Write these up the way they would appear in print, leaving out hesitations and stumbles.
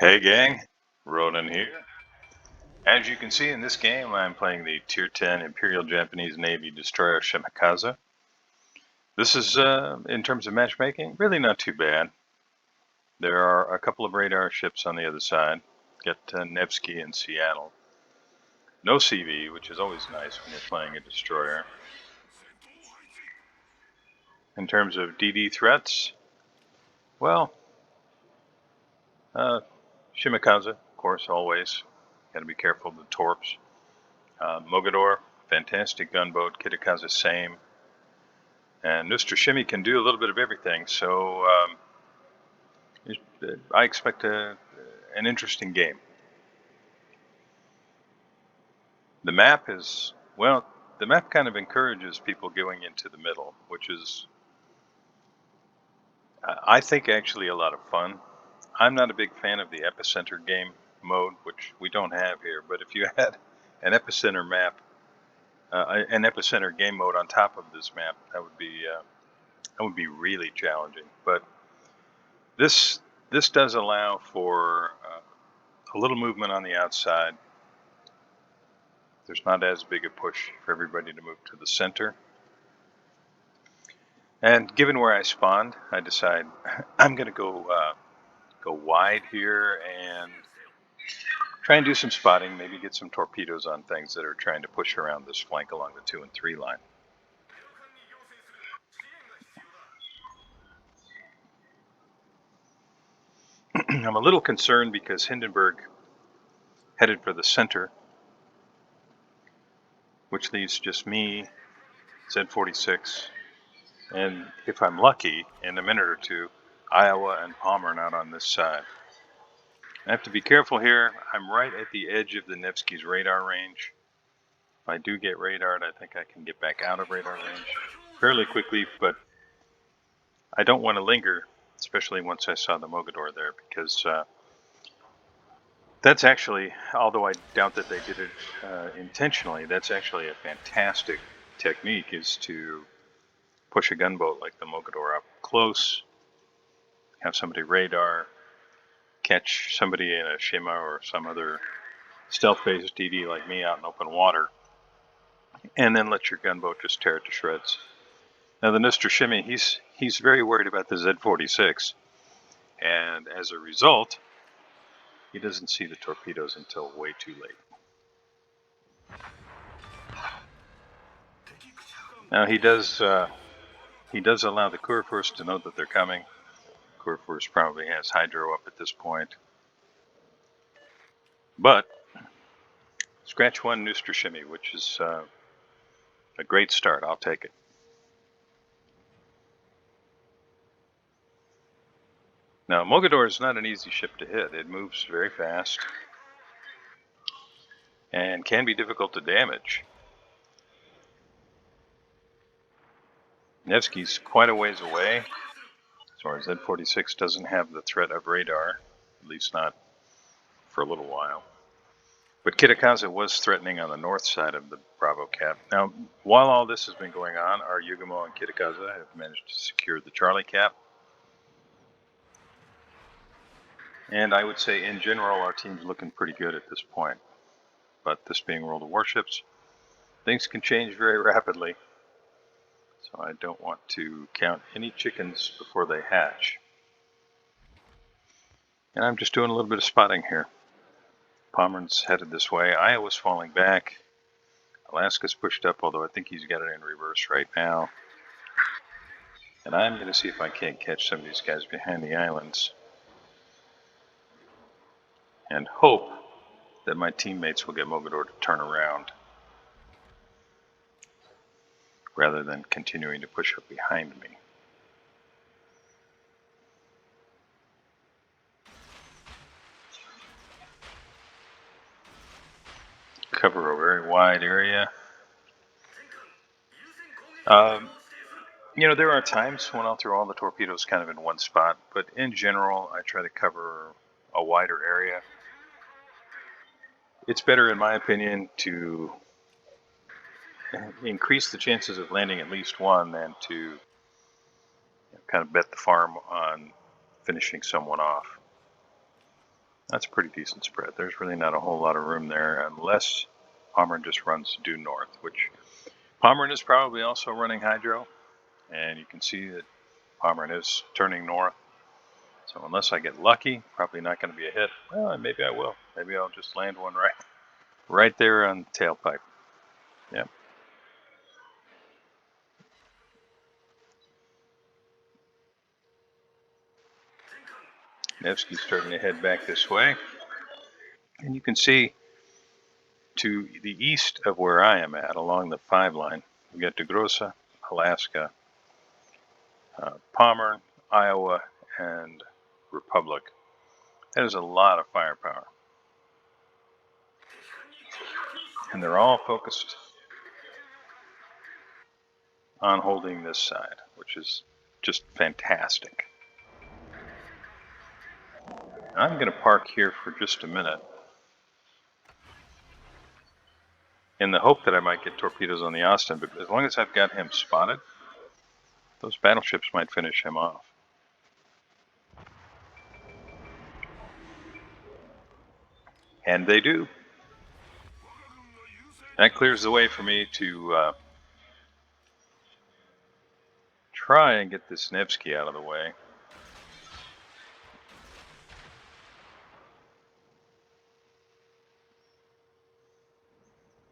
Hey gang, Ronan here. As you can see in this game, I'm playing the Tier 10 Imperial Japanese Navy destroyer Shimakaze. This is, in terms of matchmaking, really not too bad. There are a couple of radar ships on the other side. Got Nevsky in Seattle. No CV, which is always nice when you're playing a destroyer. In terms of DD threats, well, Shimakaze, of course, always. Got to be careful of the torps. Mogador, fantastic gunboat. Kitakaze, same. And Mr. Shimmy can do a little bit of everything, so I expect an interesting game. The map is, well, the map kind of encourages people going into the middle, which is, I think, actually a lot of fun. I'm not a big fan of the epicenter game mode, which we don't have here, but if you had an epicenter map, an epicenter game mode on top of this map, that would be really challenging. But this does allow for a little movement on the outside. There's not as big a push for everybody to move to the center. And given where I spawned, I decide I'm going to go wide here and try and do some spotting, maybe get some torpedoes on things that are trying to push around this flank along the 2 and 3 line. I'm a little concerned because Hindenburg headed for the center, which leaves just me, Z46, and if I'm lucky, in a minute or two, Iowa and Palmer not on this side. I have to be careful here. I'm right at the edge of the Nevsky's radar range. If I do get radared, I think I can get back out of radar range fairly quickly, but I don't want to linger, especially once I saw the Mogador there, because that's actually, although I doubt that they did it intentionally, that's actually a fantastic technique, is to push a gunboat like the Mogador up close, have somebody radar, catch somebody in a Shima or some other stealth-based DD like me out in open water, and then let your gunboat just tear it to shreds. Now the Mr. Shimmy, he's very worried about the Z46, and as a result, he doesn't see the torpedoes until way too late. Now he does allow the Kurfürst to know that they're coming. Kurfürst probably has hydro up at this point, but scratch one Mr. Shimmy, which is a great start. I'll take it. Now, Mogador is not an easy ship to hit. It moves very fast and can be difficult to damage. Nevsky's quite a ways away, as far as Z46 doesn't have the threat of radar, at least not for a little while. But Kitakaze was threatening on the north side of the Bravo cap. Now, while all this has been going on, our Yugamo and Kitakaze have managed to secure the Charlie cap. And I would say, in general, our team's looking pretty good at this point. But this being World of Warships, things can change very rapidly. So I don't want to count any chickens before they hatch. And I'm just doing a little bit of spotting here. Pomeran's headed this way. Iowa's falling back. Alaska's pushed up, although I think he's got it in reverse right now. And I'm going to see if I can't catch some of these guys behind the islands, and hope that my teammates will get Mogador to turn around, rather than continuing to push up behind me. Cover a very wide area. You know, there are times when I'll throw all the torpedoes kind of in one spot, but in general, I try to cover a wider area. It's better, in my opinion, to increase the chances of landing at least one than to kind of bet the farm on finishing someone off. That's a pretty decent spread. There's really not a whole lot of room there unless Pomeroy just runs due north, which Pomeroy is probably also running hydro, and you can see that Pomeroy is turning north. So unless I get lucky, probably not going to be a hit. Well, maybe I will. Maybe I'll just land one right there on the tailpipe. Yep. Nevsky's starting to head back this way. And you can see to the east of where I am at, along the 5 line, we got DeGrossa, Alaska, Palmer, Iowa, and Republic. That is a lot of firepower. And they're all focused on holding this side, which is just fantastic. I'm going to park here for just a minute in the hope that I might get torpedoes on the Austin, but as long as I've got him spotted, those battleships might finish him off. And they do. That clears the way for me to try and get this Nevsky out of the way.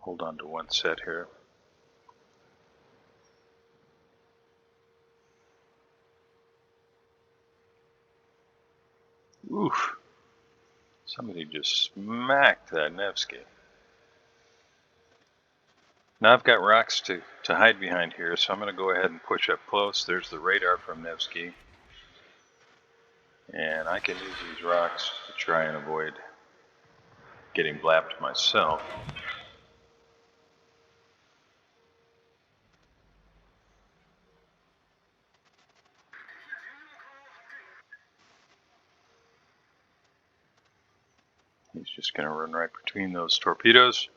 Hold on to one set here. Oof. Somebody just smacked that Nevsky. Now I've got rocks to hide behind here, so I'm going to go ahead and push up close. There's the radar from Nevsky. And I can use these rocks to try and avoid getting blapped myself. He's just going to run right between those torpedoes.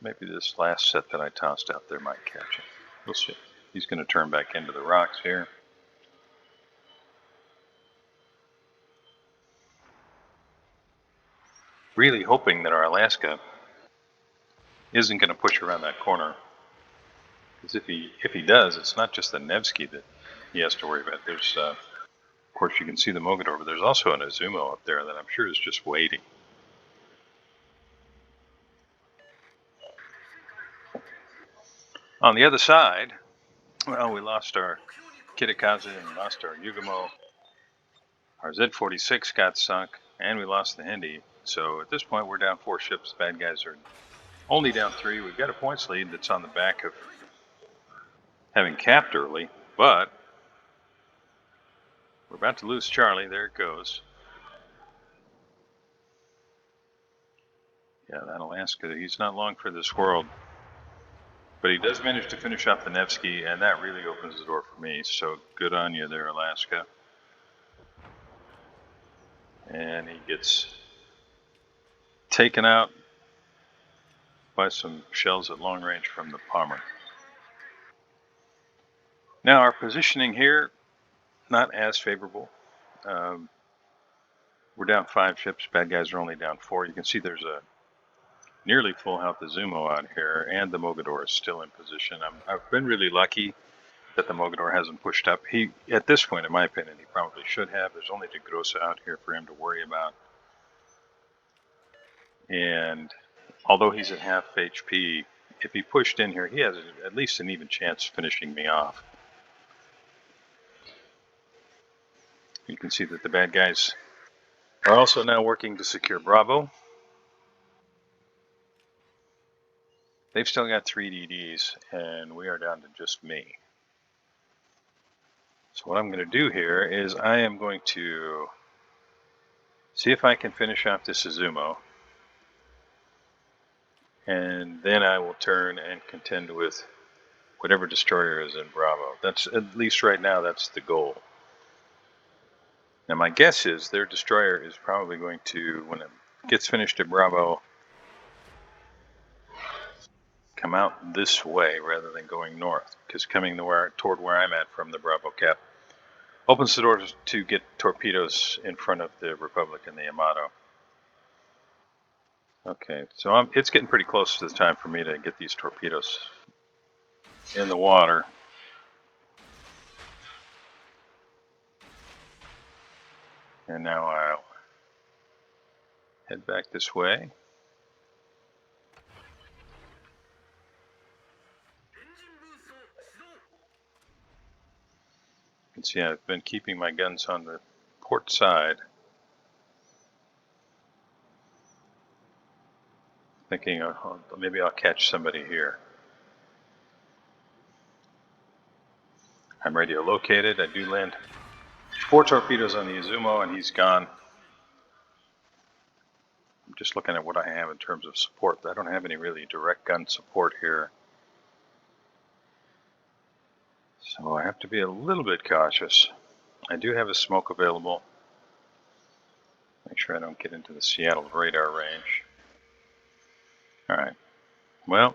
Maybe this last set that I tossed out there might catch him. We'll see. He's going to turn back into the rocks here. Really hoping that our Alaska isn't going to push around that corner. Because if he does, it's not just the Nevsky that he has to worry about. There's, of course, you can see the Mogador, but there's also an Izumo up there that I'm sure is just waiting. On the other side, well, we lost our Shimakaze and lost our Yugamo. Our Z-46 got sunk, and we lost the Hindi. So at this point, we're down 4 ships. The bad guys are only down 3. We've got a points lead that's on the back of having capped early, but we're about to lose Charlie. There it goes. Yeah, that Alaska, he's not long for this world. But he does manage to finish off the Nevsky, and that really opens the door for me. So good on you there, Alaska. And he gets taken out by some shells at long range from the Palmer. Now our positioning here, not as favorable. We're down 5 ships. Bad guys are only down 4. You can see there's a nearly full health Izumo out here, and the Mogador is still in position. I've been really lucky that the Mogador hasn't pushed up. He, at this point, in my opinion, he probably should have. There's only DeGrossa out here for him to worry about. And although he's at half HP, if he pushed in here, he has at least an even chance finishing me off. You can see that the bad guys are also now working to secure Bravo. They've still got 3 DDs, and we are down to just me. So what I'm going to do here is I am going to see if I can finish off this Izumo, and then I will turn and contend with whatever destroyer is in Bravo. That's, at least right now, that's the goal. Now my guess is their destroyer is probably going to, when it gets finished at Bravo, come out this way rather than going north, because coming toward where I'm at from the Bravo cap opens the doors to get torpedoes in front of the Republic and the Yamato. Okay, so it's getting pretty close to the time for me to get these torpedoes in the water. And now I'll head back this way. You can see I've been keeping my guns on the port side, thinking maybe I'll catch somebody here. I'm radio located. I do land 4 torpedoes on the Izumo, and he's gone. I'm just looking at what I have in terms of support. I don't have any really direct gun support here, so I have to be a little bit cautious. I do have a smoke available. Make sure I don't get into the Seattle radar range. All right. Well,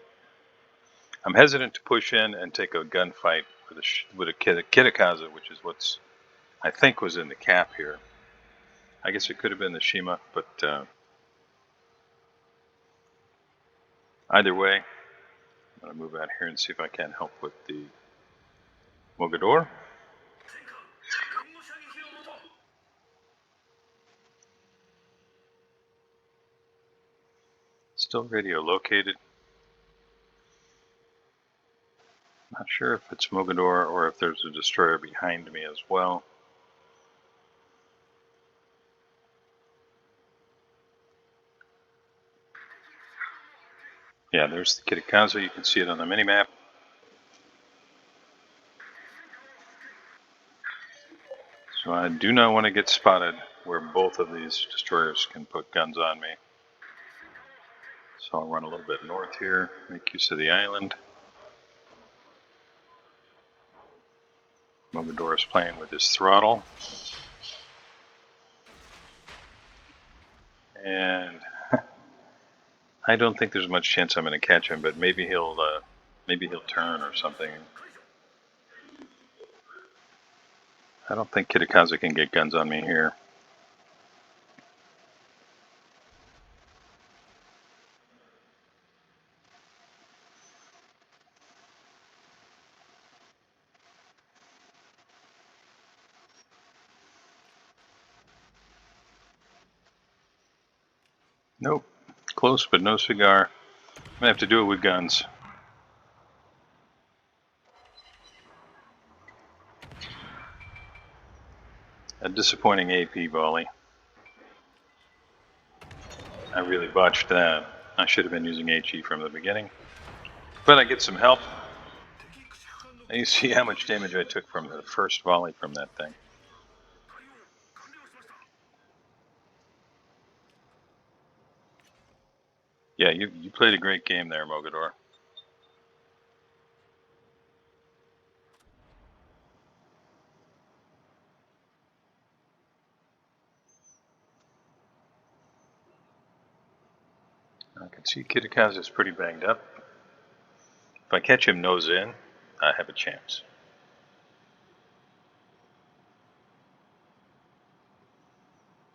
I'm hesitant to push in and take a gunfight with a Shimakaze, which is what's I think was in the cap here. I guess it could have been the Shima, but either way, I'm going to move out here and see if I can help with the Mogador. Still radio located. Not sure if it's Mogador or if there's a destroyer behind me as well. Yeah, there's the Shimakaze. You can see it on the minimap. So I do not want to get spotted where both of these destroyers can put guns on me. So I'll run a little bit north here, make use of the island. Mogador is playing with his throttle. And I don't think there's much chance I'm going to catch him, but maybe he'll turn or something. I don't think Shimakaze can get guns on me here. Nope. Close, but no cigar. I'm going to have to do it with guns. A disappointing AP volley. I really botched that. I should have been using HE from the beginning. But I get some help. And you see how much damage I took from the first volley from that thing. Yeah, you played a great game there, Mogador. I can see Shimakaze is pretty banged up. If I catch him nose in, I have a chance.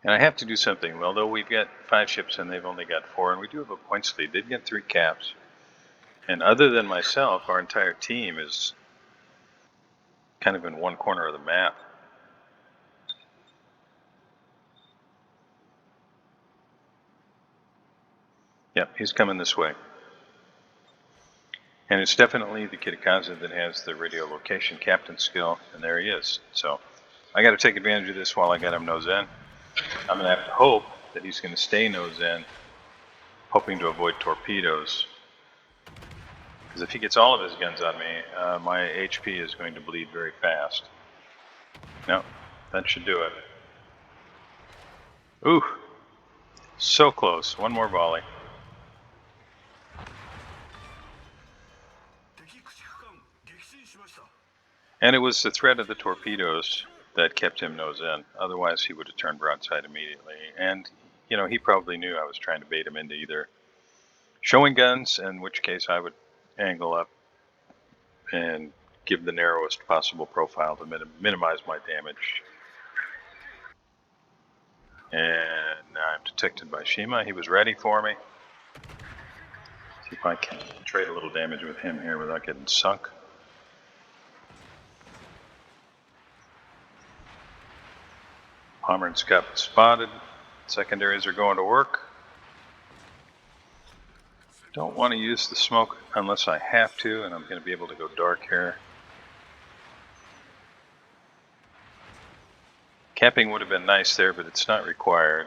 And I have to do something. Although we've got 5 ships and they've only got 4, and we do have a points lead. They've got 3 caps. And other than myself, our entire team is kind of in one corner of the map. Yep, he's coming this way. And it's definitely the Shimakaze that has the radio location captain skill, and there he is. So I got to take advantage of this while I got him nose in. I'm going to have to hope that he's going to stay nose in, hoping to avoid torpedoes. Because if he gets all of his guns on me, my HP is going to bleed very fast. No, that should do it. Ooh, so close. One more volley. And it was the threat of the torpedoes that kept him nose in. Otherwise, he would have turned broadside immediately. And, you know, he probably knew I was trying to bait him into either showing guns, in which case I would angle up and give the narrowest possible profile to minimize my damage. And now I'm detected by Shima. He was ready for me. If I can trade a little damage with him here without getting sunk. Palmer and Scott spotted. Secondaries are going to work. Don't want to use the smoke unless I have to, and I'm going to be able to go dark here. Camping would have been nice there, but it's not required.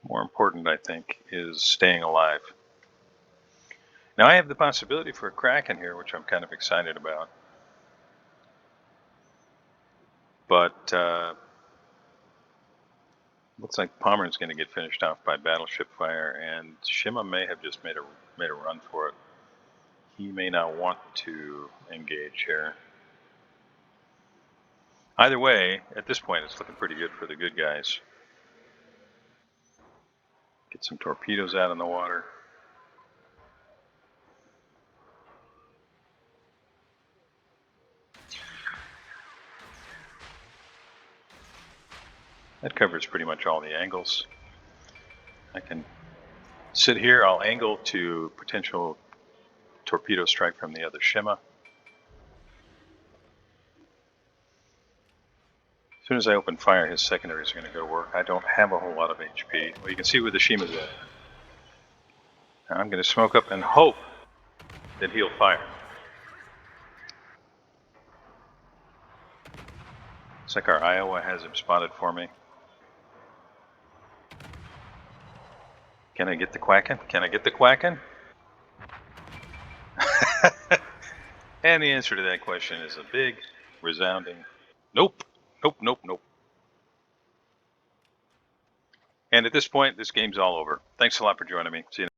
More important, I think, is staying alive. Now I have the possibility for a Kraken here, which I'm kind of excited about. But looks like Palmer is going to get finished off by battleship fire, and Shima may have just made a run for it. He may not want to engage here. Either way, at this point, it's looking pretty good for the good guys. Get some torpedoes out in the water. That covers pretty much all the angles. I can sit here, I'll angle to potential torpedo strike from the other Shima. As soon as I open fire, his secondaries are going to go to work. I don't have a whole lot of HP. Well, you can see where the Shima's at. Now I'm going to smoke up and hope that he'll fire. Looks like our Iowa has him spotted for me. Can I get the Quackin'? Can I get the Quackin'? And the answer to that question is a big, resounding nope, nope, nope, nope. And at this point, this game's all over. Thanks a lot for joining me. See you next time.